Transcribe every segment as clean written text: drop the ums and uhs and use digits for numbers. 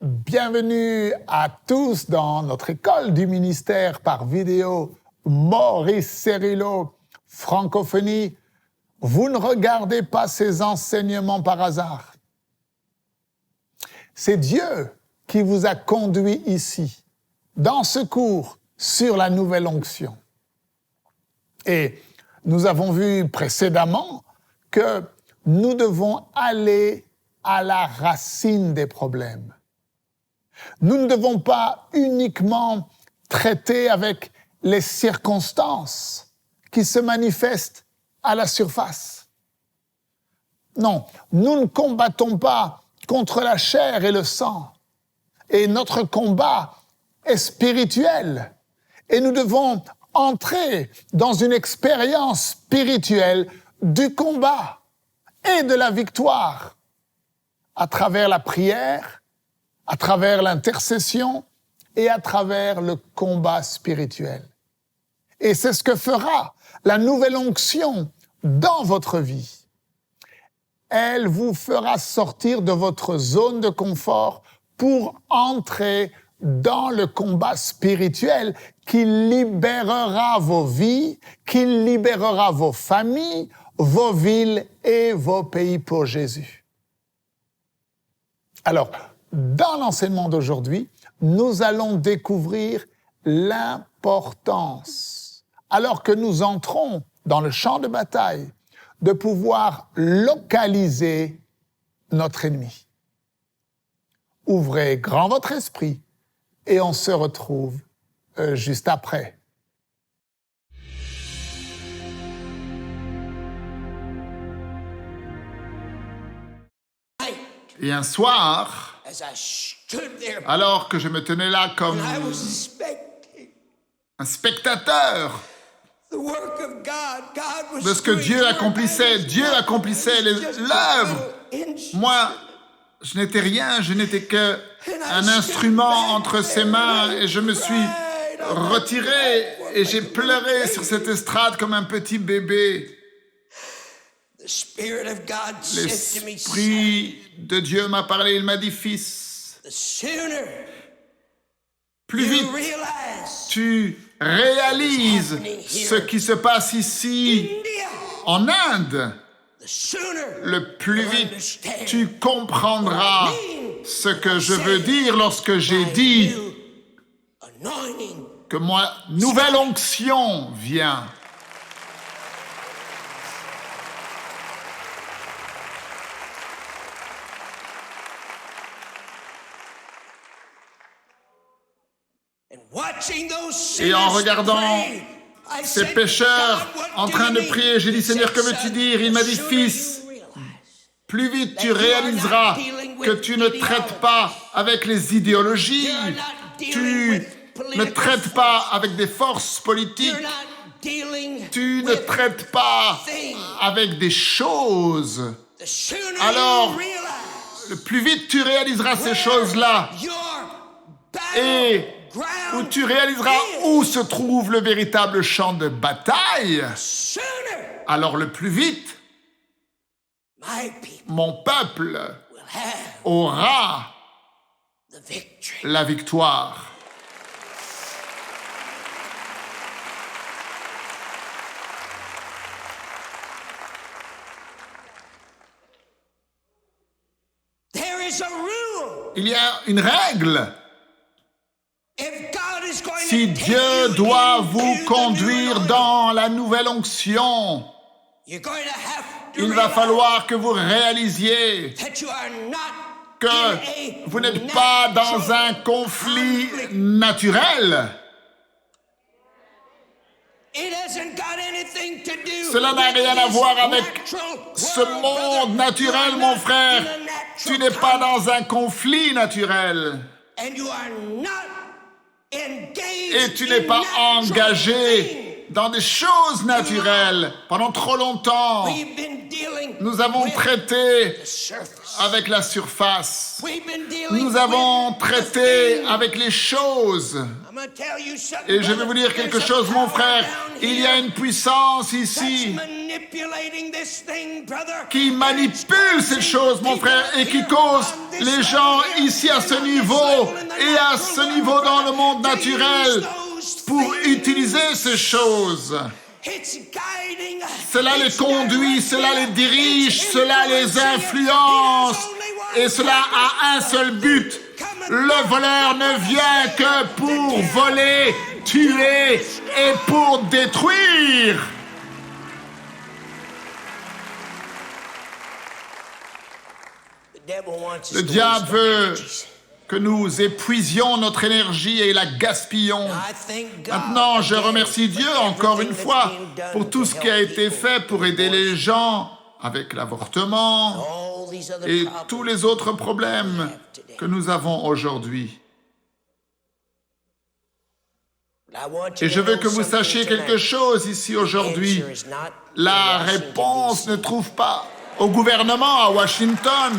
Bienvenue à tous dans notre école du ministère par vidéo Maurice Cérillo, francophonie. Vous ne regardez pas ces enseignements par hasard. C'est Dieu qui vous a conduit ici, dans ce cours sur la nouvelle onction. Et nous avons vu précédemment que nous devons aller à la racine des problèmes. Nous ne devons pas uniquement traiter avec les circonstances qui se manifestent à la surface. Non, nous ne combattons pas contre la chair et le sang. Et notre combat est spirituel. Et nous devons entrer dans une expérience spirituelle du combat et de la victoire à travers la prière, à travers l'intercession et à travers le combat spirituel. Et c'est ce que fera la nouvelle onction dans votre vie. Elle vous fera sortir de votre zone de confort pour entrer dans le combat spirituel qui libérera vos vies, qui libérera vos familles, vos villes et vos pays pour Jésus. Alors, dans l'enseignement d'aujourd'hui, nous allons découvrir l'importance, alors que nous entrons dans le champ de bataille, de pouvoir localiser notre ennemi. Ouvrez grand votre esprit et on se retrouve juste après. Et un soir, alors que je me tenais là comme un spectateur de ce que Dieu accomplissait l'œuvre. Moi, je n'étais rien, je n'étais qu'un instrument entre ses mains et je me suis retiré et j'ai pleuré sur cette estrade comme un petit bébé. L'Esprit de Dieu m'a parlé, il m'a dit, fils, plus vite tu réalises ce qui se passe ici en Inde, le plus vite tu comprendras ce que je veux dire lorsque j'ai dit que ma nouvelle onction vient. Et en regardant ces pécheurs en train de prier, j'ai dit, Seigneur, que veux-tu dire? Il m'a dit, fils, plus vite tu réaliseras que tu ne traites pas avec les idéologies, tu ne traites pas avec des forces politiques, tu ne traites pas avec des choses. Alors, le plus vite tu réaliseras ces choses-là et où tu réaliseras où se trouve le véritable champ de bataille, alors le plus vite, mon peuple aura la victoire. Il y a une règle. Si Dieu doit vous conduire dans la nouvelle onction, il va falloir que vous réalisiez que vous n'êtes pas dans un conflit naturel. Cela n'a rien à voir avec ce monde naturel, mon frère. Tu n'es pas dans un conflit naturel. Et tu n'es pas engagé dans des choses naturelles pendant trop longtemps. Nous avons traité avec la surface. Nous avons traité avec les choses. Et je vais vous dire quelque chose, mon frère. Il y a une puissance ici qui manipule ces choses, mon frère, et qui cause les gens ici à ce niveau et à ce niveau dans le monde naturel pour utiliser ces choses. Cela les conduit, cela les dirige, cela les influence, et cela a un seul but. Le voleur ne vient que pour voler, tuer et pour détruire. Le diable veut que nous épuisions notre énergie et la gaspillons. Maintenant, je remercie Dieu encore une fois pour tout ce qui a été fait pour aider les gens avec l'avortement et tous les autres problèmes que nous avons aujourd'hui. Et je veux que vous sachiez quelque chose ici aujourd'hui. La réponse ne trouve pas au gouvernement à Washington.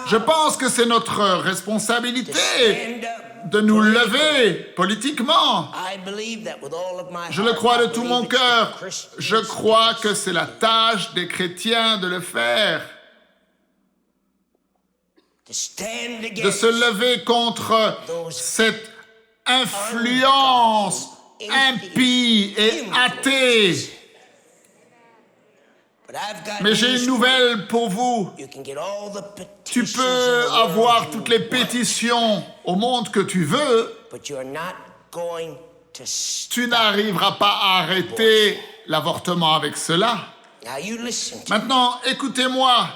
Je pense que c'est notre responsabilité de nous lever politiquement. Je le crois de tout mon cœur. Je crois que c'est la tâche des chrétiens de le faire. De se lever contre cette influence impie et athée. Mais j'ai une nouvelle pour vous. Tu peux avoir toutes les pétitions au monde que tu veux. Tu n'arriveras pas à arrêter l'avortement avec cela. Maintenant, écoutez-moi.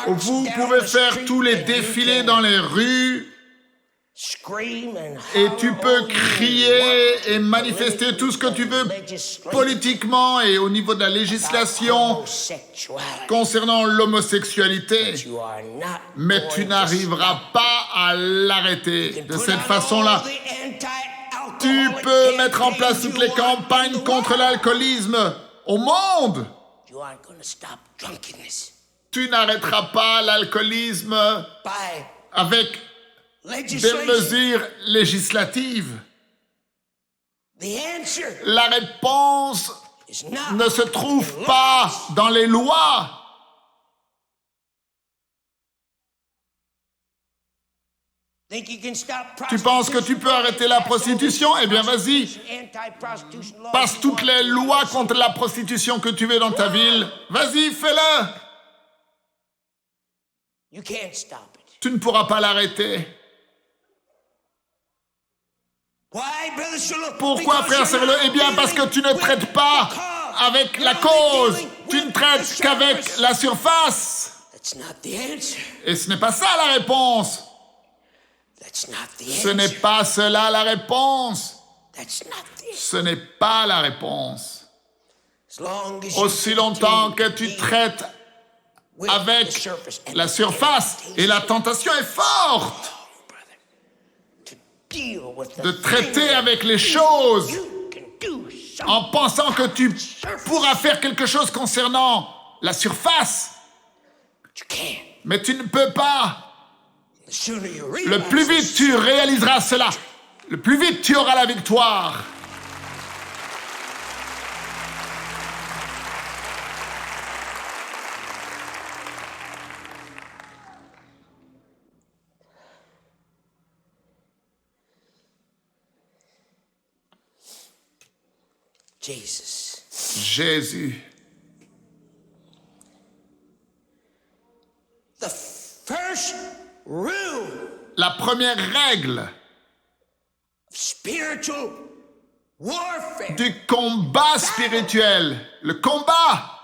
Vous pouvez faire tous les défilés dans les rues et tu peux crier et manifester tout ce que tu veux politiquement et au niveau de la législation concernant l'homosexualité, mais tu n'arriveras pas à l'arrêter de cette façon-là. Tu peux mettre en place toutes les campagnes contre l'alcoolisme au monde. Tu n'arrêteras pas l'alcoolisme avec des mesures législatives. La réponse ne se trouve pas dans les lois. Tu penses que tu peux arrêter la prostitution? Eh bien, vas-y. Passe toutes les lois contre la prostitution que tu veux dans ta ville. Vas-y, fais-le. Tu ne pourras pas l'arrêter. Pourquoi, frère Serle? Eh bien, parce que tu ne traites pas avec la cause. Tu ne traites qu'avec la surface. Et ce n'est pas ça la réponse. Ce n'est pas cela la réponse. Ce n'est pas la réponse. Aussi longtemps que tu traites avec la surface, et la tentation est forte de traiter avec les choses en pensant que tu pourras faire quelque chose concernant la surface. Mais tu ne peux pas. Le plus vite tu réaliseras cela, le plus vite tu auras la victoire. Jésus. La première règle du combat spirituel, le combat,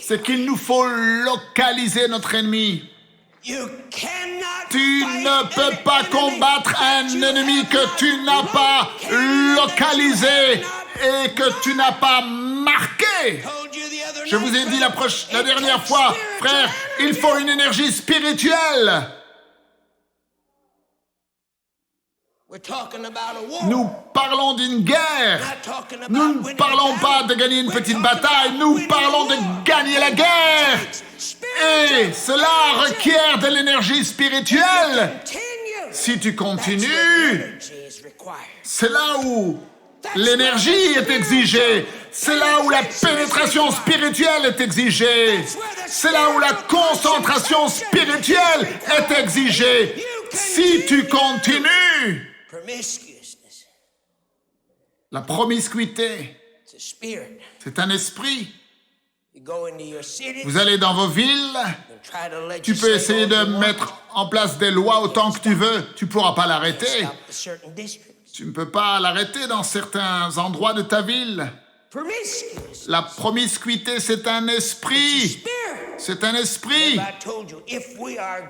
c'est qu'il nous faut localiser notre ennemi. Tu ne peux pas combattre un ennemi que tu n'as pas localisé et que tu n'as pas marqué. Je vous ai dit la dernière fois, frère, il faut une énergie spirituelle. Nous parlons d'une guerre. Nous ne parlons pas de gagner une petite bataille, nous parlons de gagner la guerre. Et cela requiert de l'énergie spirituelle. Si tu continues, c'est là où l'énergie est exigée. C'est là où la pénétration spirituelle est exigée. C'est là où la concentration spirituelle est exigée. Si tu continues, la promiscuité, c'est un esprit. Vous allez dans vos villes, tu peux essayer de mettre en place des lois autant que tu veux, tu ne pourras pas l'arrêter. Tu ne peux pas l'arrêter dans certains endroits de ta ville. La promiscuité, c'est un esprit. C'est un esprit.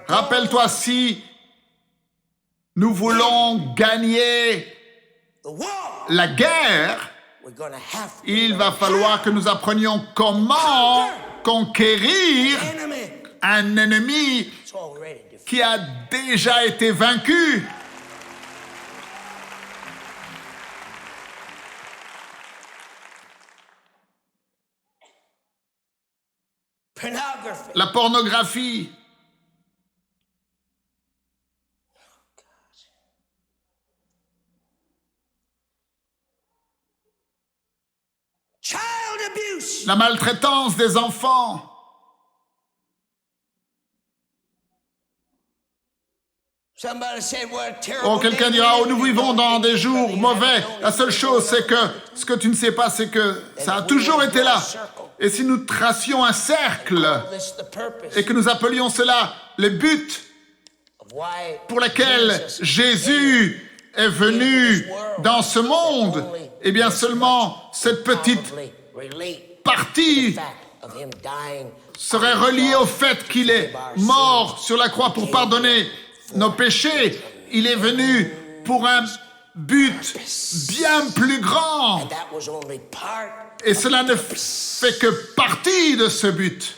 Rappelle-toi, si nous voulons gagner la guerre, il va falloir que nous apprenions comment conquérir un ennemi qui a déjà été vaincu. La pornographie. La maltraitance des enfants. Oh, quelqu'un dira, oh, nous vivons dans des jours mauvais. La seule chose, c'est que ce que tu ne sais pas, c'est que ça a toujours été là. Et si nous tracions un cercle et que nous appelions cela le but pour lequel Jésus est venu dans ce monde, eh bien seulement cette petite partie serait reliée au fait qu'il est mort sur la croix pour pardonner nos péchés. Il est venu pour un but bien plus grand. Et cela ne fait que partie de ce but.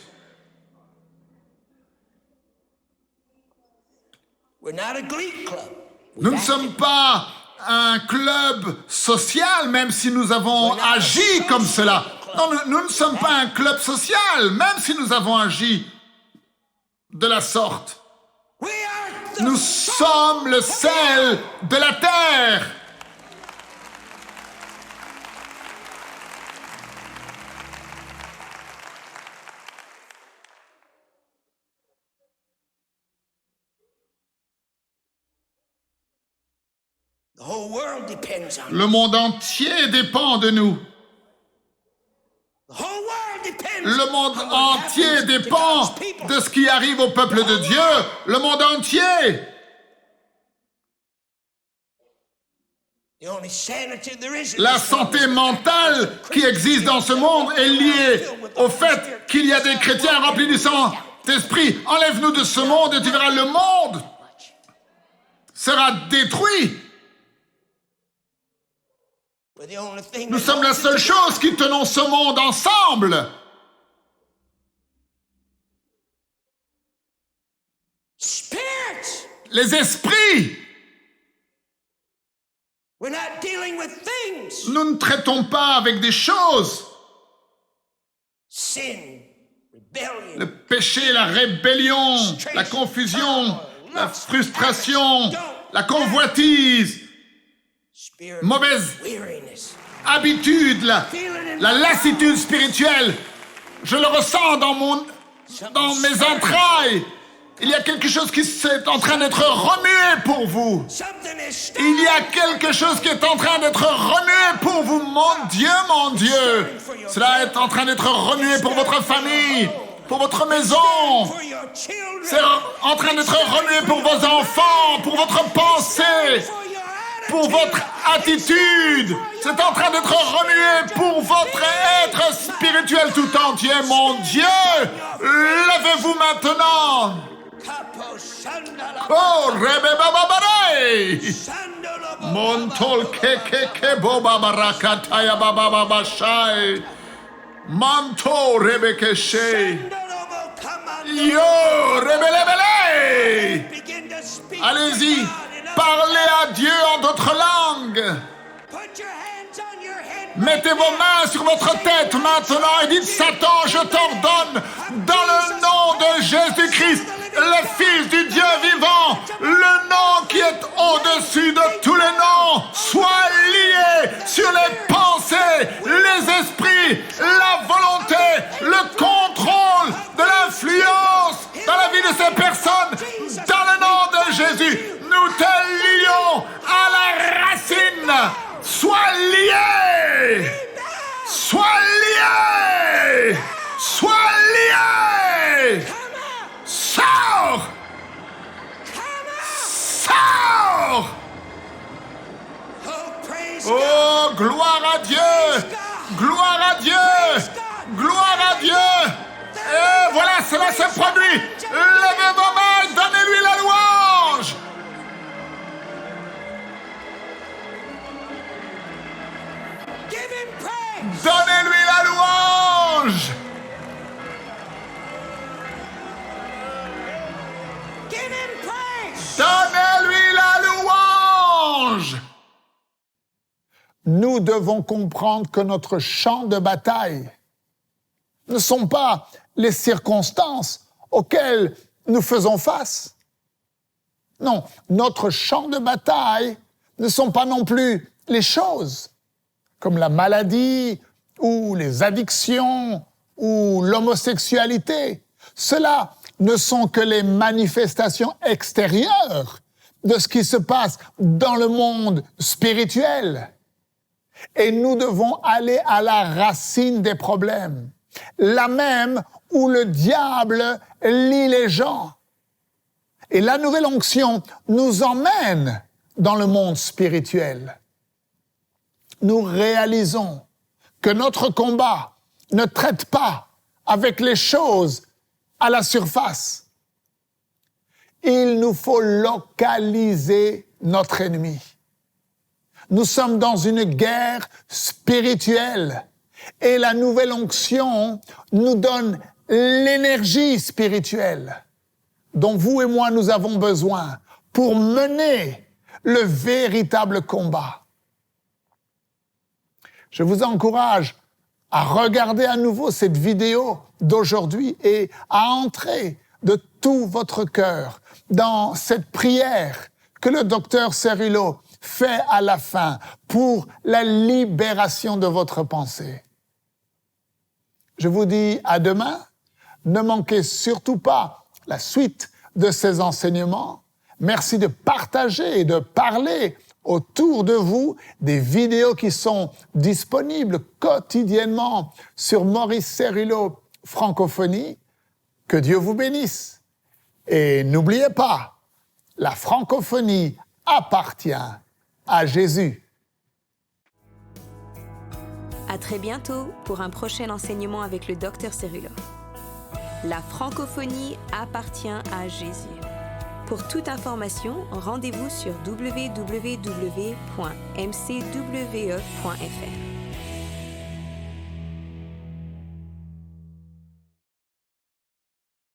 Nous ne sommes pas un club social, même si nous avons agi comme cela. Non, nous ne sommes pas un club social, même si nous avons agi de la sorte. Nous sommes le sel de la terre. Le monde entier dépend de nous. Le monde entier dépend de ce qui arrive au peuple de Dieu. Le monde entier. La santé mentale qui existe dans ce monde est liée au fait qu'il y a des chrétiens remplis du Saint-Esprit. Enlève-nous de ce monde et tu verras, le monde sera détruit. Nous sommes la seule chose qui tenons ce monde ensemble. Les esprits. Nous ne traitons pas avec des choses. Le péché, la rébellion, la confusion, la frustration, la convoitise, mauvaise habitude, la lassitude spirituelle. Je le ressens dans mes entrailles. Il y a quelque chose qui est en train d'être remué pour vous. Il y a quelque chose qui est en train d'être remué pour vous. Mon Dieu. Cela est en train d'être remué pour votre famille, pour votre maison. C'est en train d'être remué pour vos enfants, pour votre pensée, pour votre attitude. C'est en train d'être remué pour votre être spirituel tout entier. Mon Dieu, levez-vous maintenant. Oh, rebe bababare. Montol ke boba barakataya bababashai. Manto rebekeshe. Yo rebelebele. Allez-y, parlez à Dieu en d'autres langues. Mettez vos mains sur votre tête maintenant et dites: Satan, je t'ordonne, dans le nom de Jésus-Christ, le Fils du Dieu vivant, le nom qui est au-dessus de tous les noms, soit lié sur les pensées, les esprits, la volonté, le contrôle de l'influence dans la vie de ces personnes. Dans le nom de Jésus, nous te lions à la racine. Sois lié! Sois lié! Sois lié! Sors! Sors! Oh, gloire à Dieu! Gloire à Dieu! Gloire à Dieu! Et voilà, cela se produit! Levez vos mains et donnez-lui la louange! Donnez-lui la louange! Donnez-lui la louange! Nous devons comprendre que notre champ de bataille ne sont pas les circonstances auxquelles nous faisons face. Non, notre champ de bataille ne sont pas non plus les choses comme la maladie ou les addictions ou l'homosexualité. Cela ne sont que les manifestations extérieures de ce qui se passe dans le monde spirituel. Et nous devons aller à la racine des problèmes, là même où le diable lie les gens. Et la nouvelle onction nous emmène dans le monde spirituel. Nous réalisons que notre combat ne traite pas avec les choses à la surface. Il nous faut localiser notre ennemi. Nous sommes dans une guerre spirituelle et la nouvelle onction nous donne l'énergie spirituelle dont vous et moi nous avons besoin pour mener le véritable combat. Je vous encourage à regarder à nouveau cette vidéo d'aujourd'hui et à entrer de tout votre cœur dans cette prière que le docteur Cerullo fait à la fin pour la libération de votre pensée. Je vous dis à demain. Ne manquez surtout pas la suite de ces enseignements. Merci de partager et de parler autour de vous des vidéos qui sont disponibles quotidiennement sur Maurice Cerullo Francophonie. Que Dieu vous bénisse. Et n'oubliez pas, la francophonie appartient à Jésus. À très bientôt pour un prochain enseignement avec le Dr Cerullo. La francophonie appartient à Jésus. Pour toute information, rendez-vous sur www.mcwe.fr.